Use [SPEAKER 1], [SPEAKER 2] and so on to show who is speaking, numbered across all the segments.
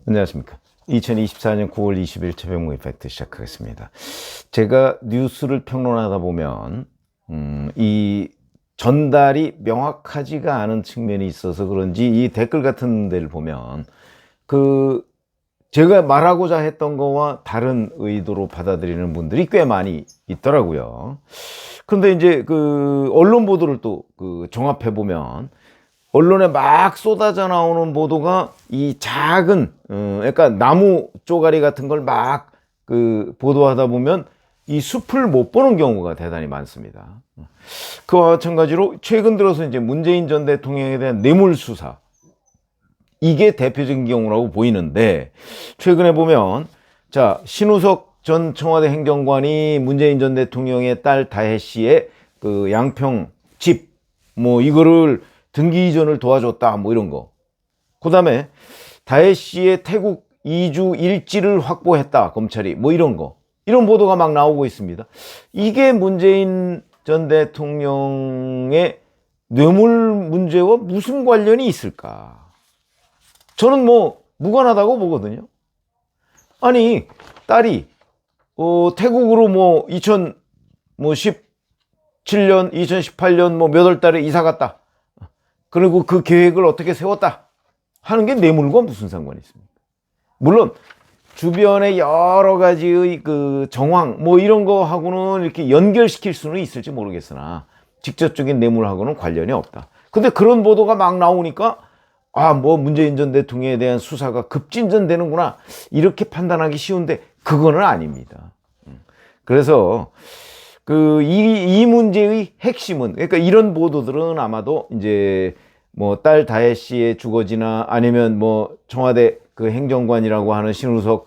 [SPEAKER 1] 안녕하십니까. 2024년 9월 20일 최병무의 팩트 시작하겠습니다. 제가 뉴스를 평론하다 보면 이 전달이 명확하지가 않은 측면이 있어서 그런지 이 댓글 같은 데를 보면 제가 말하고자 했던 거와 다른 의도로 받아들이는 분들이 꽤 많이 있더라고요. 그런데 이제 언론 보도를 또 종합해 보면 언론에 막 쏟아져 나오는 보도가 이 작은 그러니까 나무 쪼가리 같은 걸 막 보도하다 보면 이 숲을 못 보는 경우가 대단히 많습니다. 그와 마찬가지로 최근 들어서 이제 문재인 전 대통령에 대한 뇌물 수사, 이게 대표적인 경우라고 보이는데, 최근에 보면 자, 신우석 전 청와대 행정관이 문재인 전 대통령의 딸 다혜 씨의 양평 집 이거를 등기 이전을 도와줬다 이런 거. 그 다음에 다혜 씨의 태국 이주 일지를 확보했다 검찰이 이런 거, 이런 보도가 막 나오고 있습니다. 이게 문재인 전 대통령의 뇌물 문제와 무슨 관련이 있을까? 저는 무관하다고 보거든요. 아니, 딸이 태국으로 2017년 2018년 몇 월 달에 이사 갔다, 그리고 그 계획을 어떻게 세웠다 하는 게 뇌물과 무슨 상관이 있습니까? 물론 주변의 여러 가지의 정황 이런 거하고는 이렇게 연결시킬 수는 있을지 모르겠으나 직접적인 뇌물하고는 관련이 없다. 근데 그런 보도가 막 나오니까 문재인 전 대통령에 대한 수사가 급진전되는구나 이렇게 판단하기 쉬운데 그거는 아닙니다. 그래서 이 문제의 핵심은, 그러니까 이런 보도들은 아마도 이제 딸 다혜 씨의 주거지나 아니면 청와대 행정관이라고 하는 신우석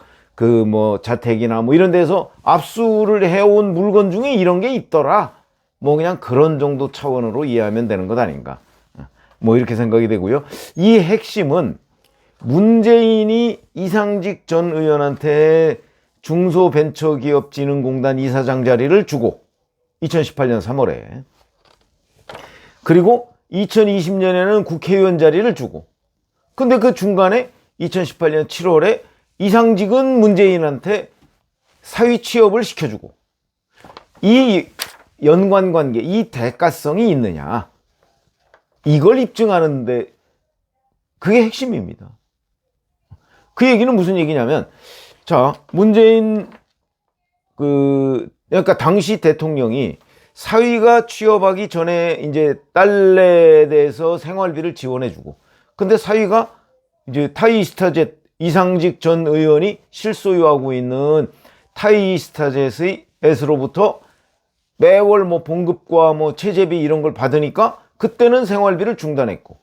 [SPEAKER 1] 자택이나 이런 데서 압수를 해온 물건 중에 이런 게 있더라, 그냥 그런 정도 차원으로 이해하면 되는 것 아닌가, 이렇게 생각이 되고요. 이 핵심은 문재인이 이상직 전 의원한테 중소벤처기업진흥공단 이사장 자리를 주고 2018년 3월에, 그리고 2020년에는 국회의원 자리를 주고, 근데 그 중간에 2018년 7월에 이상직은 문재인한테 사위 취업을 시켜주고, 이 연관관계, 이 대가성이 있느냐, 이걸 입증하는데 그게 핵심입니다. 그 얘기는 무슨 얘기냐면, 자, 문재인 그러니까 당시 대통령이 사위가 취업하기 전에 이제 딸에 대해서 생활비를 지원해주고, 근데 사위가 이제 타이스타젯, 이상직 전 의원이 실소유하고 있는 타이스타젯에서로부터 매월 봉급과 체재비 이런 걸 받으니까 그때는 생활비를 중단했고,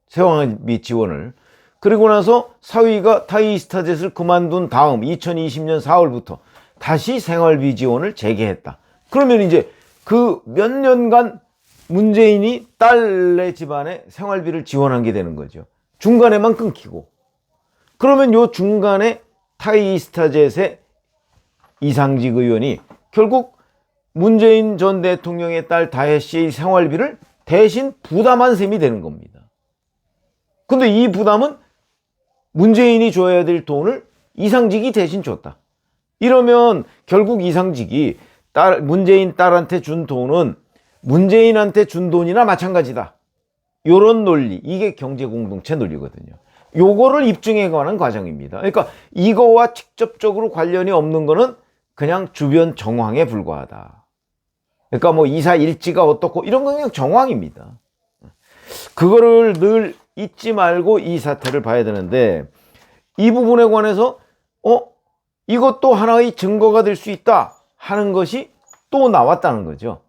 [SPEAKER 1] 생활비 지원을. 그리고 나서 사위가 타이스타젯을 그만둔 다음 2020년 4월부터 다시 생활비 지원을 재개했다. 그러면 이제 몇 년간 문재인이 딸네 집안에 생활비를 지원한 게 되는 거죠. 중간에만 끊기고. 그러면 요 중간에 타이스타젯의 이상직 의원이 결국 문재인 전 대통령의 딸 다혜 씨의 생활비를 대신 부담한 셈이 되는 겁니다. 근데 이 부담은 문재인이 줘야 될 돈을 이상직이 대신 줬다. 이러면 결국 이상직이 문재인 딸한테 준 돈은 문재인한테 준 돈이나 마찬가지다. 요런 논리, 이게 경제공동체 논리거든요. 요거를 입증해 가는 과정입니다. 그러니까 이거와 직접적으로 관련이 없는 거는 그냥 주변 정황에 불과하다. 그러니까 이사 일지가 어떻고 이런 건 그냥 정황입니다. 그거를 늘 잊지 말고 이 사태를 봐야 되는데, 이 부분에 관해서 이것도 하나의 증거가 될 수 있다 하는 것이 또 나왔다는 거죠.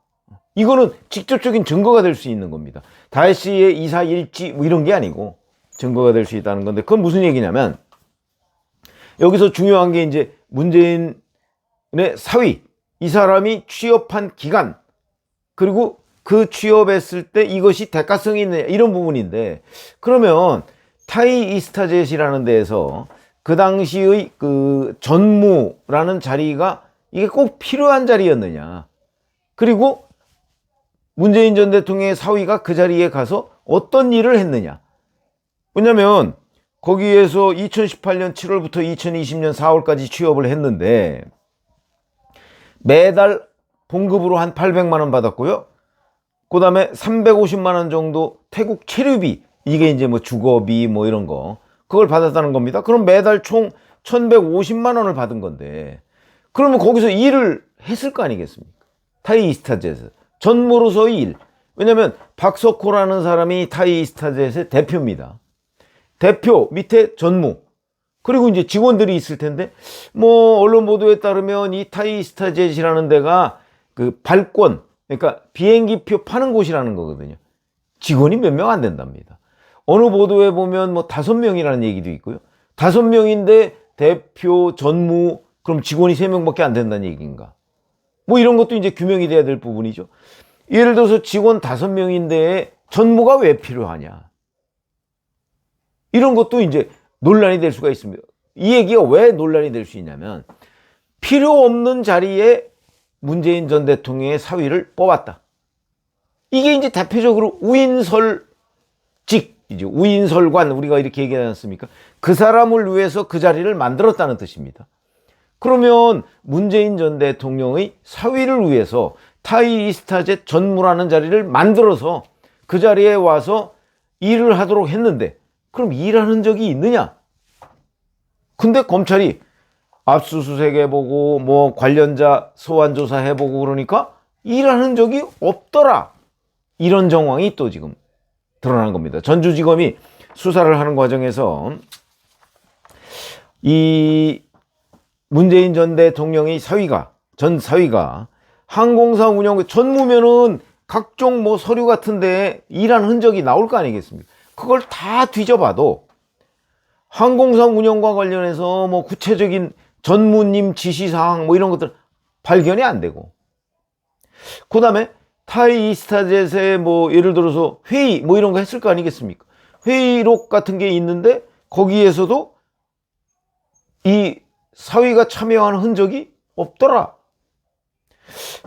[SPEAKER 1] 이거는 직접적인 증거가 될 수 있는 겁니다. 다혜 씨의 이사 일지 이런 게 아니고 증거가 될 수 있다는 건데, 그건 무슨 얘기냐면, 여기서 중요한 게 이제 문재인의 사위, 이 사람이 취업한 기간, 그리고 그 취업했을 때 이것이 대가성이 있느냐, 이런 부분인데, 그러면 타이이스타젯이라는 데에서 그 당시의 전무라는 자리가 이게 꼭 필요한 자리였느냐, 그리고 문재인 전 대통령의 사위가 그 자리에 가서 어떤 일을 했느냐, 왜냐면 거기에서 2018년 7월부터 2020년 4월까지 취업을 했는데 매달 봉급으로 한 800만 원 받았고요. 그 다음에 350만 원 정도 태국 체류비, 이게 이제 뭐 주거비 뭐 이런 거, 그걸 받았다는 겁니다. 그럼 매달 총 1150만 원을 받은 건데, 그러면 거기서 일을 했을 거 아니겠습니까? 타이이스타젯에서 전무로서의 일. 왜냐면 박석호라는 사람이 타이이스타젯의 대표입니다. 대표 밑에 전무, 그리고 이제 직원들이 있을 텐데, 뭐 언론 보도에 따르면 이 타이이스타젯이라는 데가 그 발권, 그러니까 비행기표 파는 곳이라는 거거든요. 직원이 몇 명 안 된답니다. 어느 보도에 보면 뭐 5명이라는 얘기도 있고요. 5명인데 대표, 전무, 그럼 직원이 3명밖에 안 된다는 얘기인가? 뭐 이런 것도 이제 규명이 돼야 될 부분이죠. 예를 들어서 직원 5명인데 전무가 왜 필요하냐? 이런 것도 이제 논란이 될 수가 있습니다. 이 얘기가 왜 논란이 될 수 있냐면, 필요 없는 자리에 문재인 전 대통령의 사위를 뽑았다. 이게 이제 대표적으로 우인설직, 이제 우인설관, 우리가 이렇게 얘기하지 않습니까? 그 사람을 위해서 그 자리를 만들었다는 뜻입니다. 그러면 문재인 전 대통령의 사위를 위해서 타이이스타젯 전무라는 자리를 만들어서 그 자리에 와서 일을 하도록 했는데, 그럼 일하는 적이 있느냐? 근데 검찰이 압수수색해보고 뭐 관련자 소환조사 해보고 그러니까 일하는 적이 없더라. 이런 정황이 또 지금 드러난 겁니다. 전주지검이 수사를 하는 과정에서 이 문재인 전 대통령의 전 사위가 항공사 운영 전무면은 각종 뭐 서류 같은데 일한 흔적이 나올 거 아니겠습니까? 그걸 다 뒤져봐도 항공사 운영과 관련해서 뭐 구체적인 전무님 지시사항 뭐 이런 것들 발견이 안 되고, 그 다음에 타이이스타젯에 뭐 예를 들어서 회의 뭐 이런 거 했을 거 아니겠습니까? 회의록 같은 게 있는데 거기에서도 이 사위가 참여한 흔적이 없더라.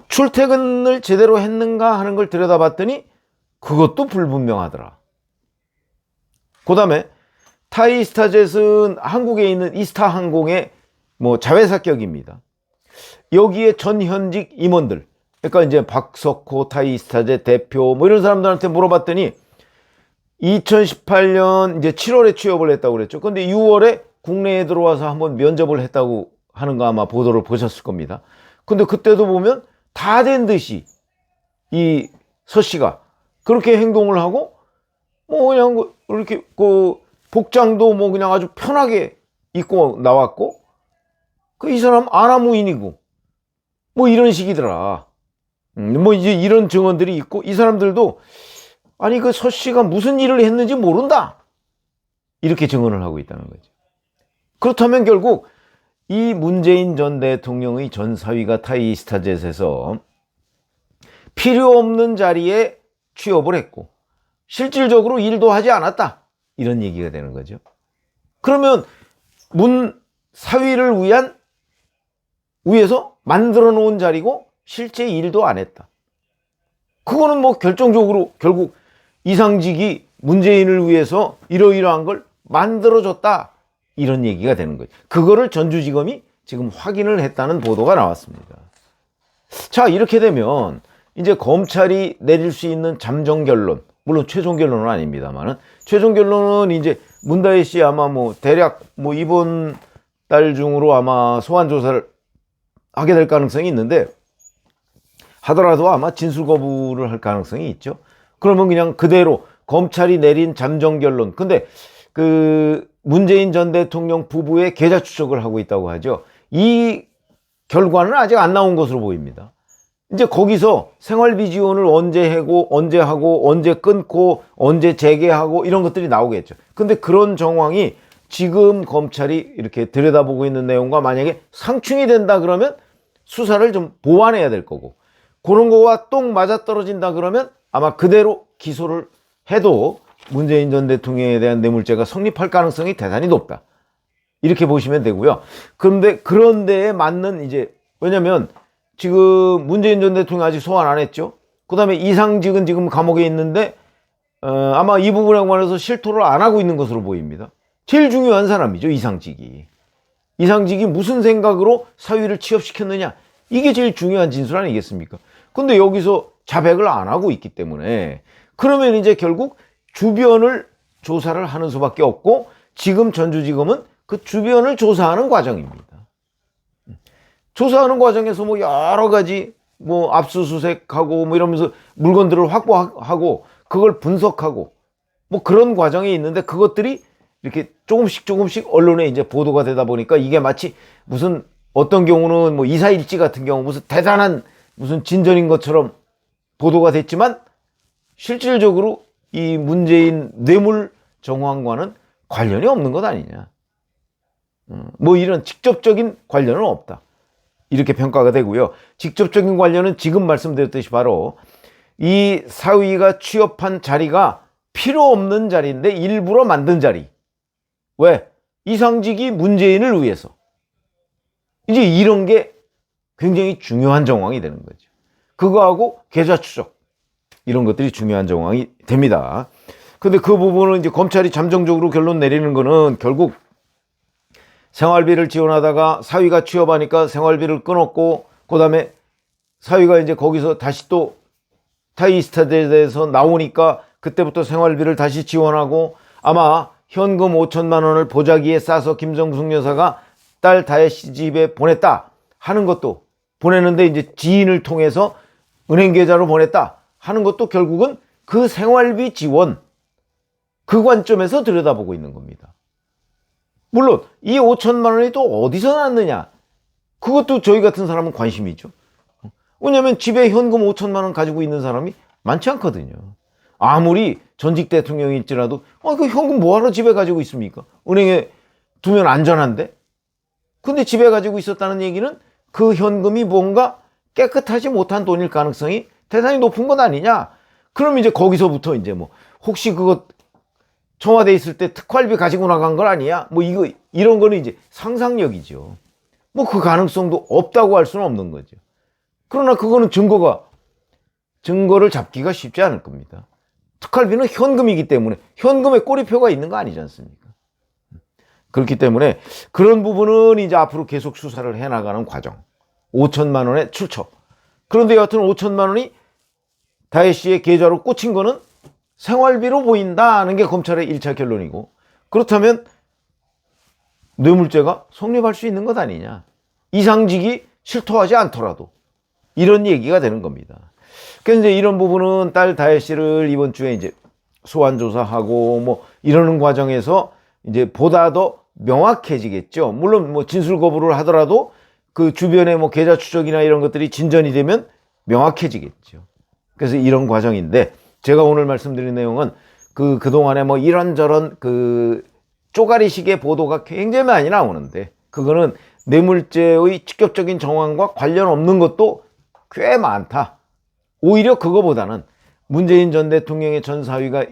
[SPEAKER 1] 출퇴근을 제대로 했는가 하는 걸 들여다봤더니 그것도 불분명하더라. 그 다음에 타이이스타젯은 한국에 있는 이스타항공의 뭐 자회사격입니다. 여기에 전현직 임원들, 그러니까 이제 박석호 타이이스타젯 대표 뭐 이런 사람들한테 물어봤더니 2018년 이제 7월에 취업을 했다고 그랬죠. 근데 6월에 국내에 들어와서 한번 면접을 했다고 하는 거 아마 보도를 보셨을 겁니다. 근데 그때도 보면 다 된 듯이 이 서 씨가 그렇게 행동을 하고 뭐 그냥 이렇게 그 복장도 뭐 그냥 아주 편하게 입고 나왔고, 그 이 사람 아나무인이고 뭐 이런 식이더라. 뭐 이제 이런 증언들이 있고, 이 사람들도 아니 그 서 씨가 무슨 일을 했는지 모른다, 이렇게 증언을 하고 있다는 거죠. 그렇다면 결국 이 문재인 전 대통령의 전 사위가 타이이스타젯에서 필요 없는 자리에 취업을 했고 실질적으로 일도 하지 않았다, 이런 얘기가 되는 거죠. 그러면 문 사위를 위해서 만들어 놓은 자리고 실제 일도 안 했다. 그거는 뭐 결정적으로 결국 이상직이 문재인을 위해서 이러이러한 걸 만들어줬다, 이런 얘기가 되는 거죠. 그거를 전주지검이 지금 확인을 했다는 보도가 나왔습니다. 자, 이렇게 되면 이제 검찰이 내릴 수 있는 잠정 결론, 물론 최종 결론은 아닙니다만은, 최종 결론은 이제 문다혜 씨 아마 뭐 대략 뭐 이번 달 중으로 아마 소환 조사를 하게 될 가능성이 있는데, 하더라도 아마 진술 거부를 할 가능성이 있죠. 그러면 그냥 그대로 검찰이 내린 잠정 결론, 근데 그 문재인 전 대통령 부부의 계좌 추적을 하고 있다고 하죠. 이 결과는 아직 안 나온 것으로 보입니다. 이제 거기서 생활비 지원을 언제 하고 언제 끊고 언제 재개하고 이런 것들이 나오겠죠. 근데 그런 정황이 지금 검찰이 이렇게 들여다보고 있는 내용과 만약에 상충이 된다 그러면 수사를 좀 보완해야 될 거고, 그런 거와 똥 맞아떨어진다 그러면 아마 그대로 기소를 해도 문재인 전 대통령에 대한 뇌물죄가 성립할 가능성이 대단히 높다, 이렇게 보시면 되고요. 그런데 그런 데에 맞는 이제, 왜냐면 지금 문재인 전 대통령 아직 소환 안 했죠. 그 다음에 이상직은 지금 감옥에 있는데 아마 이 부분에 관해서 실토를 안 하고 있는 것으로 보입니다. 제일 중요한 사람이죠, 이상직이. 이상직이 무슨 생각으로 사위를 취업시켰느냐, 이게 제일 중요한 진술 아니겠습니까? 근데 여기서 자백을 안 하고 있기 때문에 그러면 이제 결국 주변을 조사를 하는 수밖에 없고, 지금 전주지검은 그 주변을 조사하는 과정입니다. 조사하는 과정에서 뭐 여러 가지 뭐 압수수색하고 뭐 이러면서 물건들을 확보하고 그걸 분석하고 뭐 그런 과정이 있는데, 그것들이 이렇게 조금씩 언론에 이제 보도가 되다 보니까 이게 마치 무슨 어떤 경우는 뭐 이사일지 같은 경우 무슨 대단한 무슨 진전인 것처럼 보도가 됐지만, 실질적으로 이 문재인 뇌물 정황과는 관련이 없는 것 아니냐. 뭐 이런 직접적인 관련은 없다, 이렇게 평가가 되고요. 직접적인 관련은 지금 말씀드렸듯이 바로 이 사위가 취업한 자리가 필요 없는 자리인데 일부러 만든 자리. 왜? 이상직이 문재인을 위해서. 이제 이런 게 굉장히 중요한 정황이 되는 거죠. 그거하고 계좌 추적, 이런 것들이 중요한 정황이 됩니다. 근데 그 부분은 이제 검찰이 잠정적으로 결론 내리는 거는, 결국 생활비를 지원하다가 사위가 취업하니까 생활비를 끊었고, 그 다음에 사위가 이제 거기서 다시 또 타이스타드에서 나오니까 그때부터 생활비를 다시 지원하고, 아마 현금 5천만 원을 보자기에 싸서 김정숙 여사가 딸 다혜 씨 집에 보냈다 하는 것도, 보내는데 이제 지인을 통해서 은행 계좌로 보냈다 하는 것도 결국은 그 생활비 지원, 그 관점에서 들여다보고 있는 겁니다. 물론 이 5천만 원이 또 어디서 났느냐, 그것도 저희 같은 사람은 관심이 있죠. 왜냐하면 집에 현금 5천만 원 가지고 있는 사람이 많지 않거든요. 아무리 전직 대통령일지라도 그 현금 뭐하러 집에 가지고 있습니까? 은행에 두면 안전한데? 근데 집에 가지고 있었다는 얘기는 그 현금이 뭔가 깨끗하지 못한 돈일 가능성이 대단히 높은 것 아니냐. 그럼 이제 거기서부터 이제 뭐 혹시 그거 청와대에 있을 때 특활비 가지고 나간 건 아니야? 뭐 이런 거는 이제 상상력이죠. 뭐 그 가능성도 없다고 할 수는 없는 거죠. 그러나 그거는 증거를 잡기가 쉽지 않을 겁니다. 특활비는 현금이기 때문에 현금에 꼬리표가 있는 거 아니지 않습니까? 그렇기 때문에 그런 부분은 이제 앞으로 계속 수사를 해나가는 과정. 5천만 원의 출처. 그런데 여하튼 5천만 원이 다혜 씨의 계좌로 꽂힌 거는 생활비로 보인다는 게 검찰의 1차 결론이고, 그렇다면 뇌물죄가 성립할 수 있는 것 아니냐. 이상직이 실토하지 않더라도 이런 얘기가 되는 겁니다. 그래서 이제 이런 부분은 딸 다혜 씨를 이번 주에 이제 소환 조사하고 뭐 이러는 과정에서 이제 보다 더 명확해지겠죠. 물론 뭐 진술 거부를 하더라도 그 주변에 뭐 계좌 추적이나 이런 것들이 진전이 되면 명확해지겠죠. 그래서 이런 과정인데, 제가 오늘 말씀드린 내용은 그동안에 뭐 이런저런 쪼가리식의 보도가 굉장히 많이 나오는데, 그거는 뇌물죄의 직접적인 정황과 관련 없는 것도 꽤 많다. 오히려 그거보다는 문재인 전 대통령의 전 사위가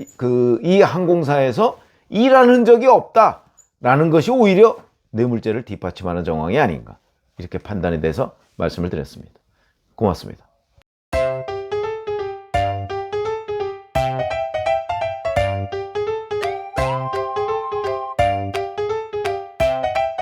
[SPEAKER 1] 이 항공사에서 일한 흔적이 없다라는 것이 오히려 뇌물죄를 뒷받침하는 정황이 아닌가, 이렇게 판단이 돼서 말씀을 드렸습니다. 고맙습니다.